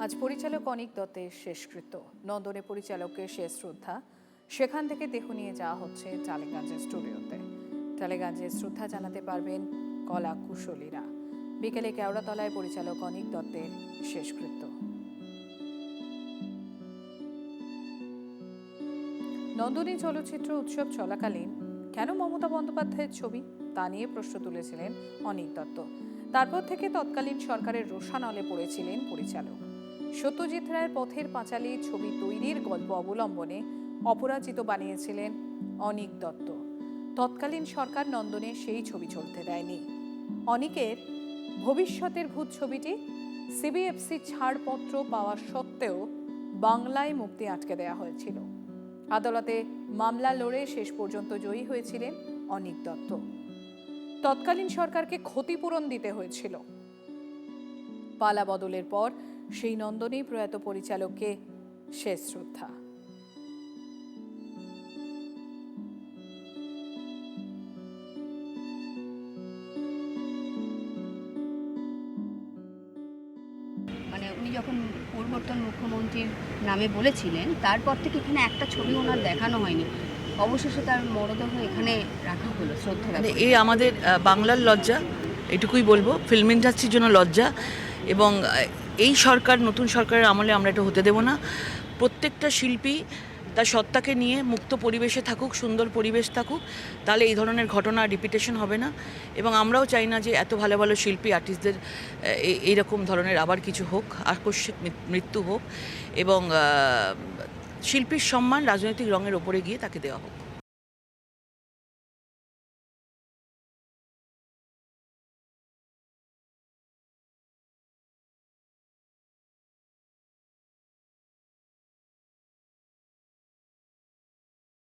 আজ পরিচালক অনিক দত্তের শেষকৃত্য। নন্দনে পরিচালকের শেষ শ্রদ্ধা। সেখান থেকে দেহ নিয়ে যাওয়া হচ্ছে টালিগঞ্জের স্টুডিওতে। টালিগঞ্জে শ্রদ্ধা জানাতে পারবেন কলা কুশলীরা। বিকেলে কেওড়াতলায় পরিচালক অনিক দত্তের শেষকৃত্য। নন্দনী চলচ্চিত্র উৎসব চলাকালীন কেন মমতা বন্দ্যোপাধ্যায়ের ছবি তা নিয়ে প্রশ্ন তুলেছিলেন অনিক দত্ত। তারপর থেকে তৎকালীন সরকারের রোষানলে পড়েছিলেন পরিচালক। সত্যজিৎ রায়ের পথের পাঁচালী ছবি তৈরির গল্প অবলম্বনে অপরাজিত বানিয়েছিলেন অনিক দত্ত। তৎকালীন সরকার নন্দনে সেই ছবি চলতে দেয়নি। অনিকের ভবিষ্যতের ভূত ছবিটি সিবিএফসি ছাড়পত্র পাওয়া সত্ত্বেও বাংলায় মুক্তি আটকে দেওয়া হয়েছিল। আদালতে মামলা লড়ে শেষ পর্যন্ত জয়ী হয়েছিলেন অনিক দত্ত। তৎকালীন সরকারকে ক্ষতিপূরণ দিতে হয়েছিল। পালা বদলের পর সেই নন্দনেই প্রয়াত পরিচালককে শেষ শ্রদ্ধা। মানে উনি যখন পূর্বতন মুখ্যমন্ত্রীর নামে বলেছিলেন, তারপর থেকে এখানে একটা ছবি ওনার দেখানো হয়নি। অবশেষে তার মরদেহ এখানে রাখা হলো শ্রদ্ধা। এই আমাদের বাংলার লজ্জা, এটুকুই বলবো। ফিল্ম ইন্ডাস্ট্রির জন্য লজ্জা, এবং এই সরকার, নতুন সরকারের আমলে আমরা এটা হতে দেব না। প্রত্যেকটা শিল্পী তার সত্তাকে নিয়ে মুক্ত পরিবেশে থাকুক, সুন্দর পরিবেশ থাকুক, তাহলে এই ধরনের ঘটনা রিপিটেশন হবে না। এবং আমরাও চাই না যে এত ভালো ভালো শিল্পী আর্টিস্টদের এইরকম ধরনের আবার কিছু হোক, আকস্মিক মৃত্যু হোক, এবং শিল্পীর সম্মান রাজনৈতিক রঙের ওপরে গিয়ে তাকে দেওয়া হোক।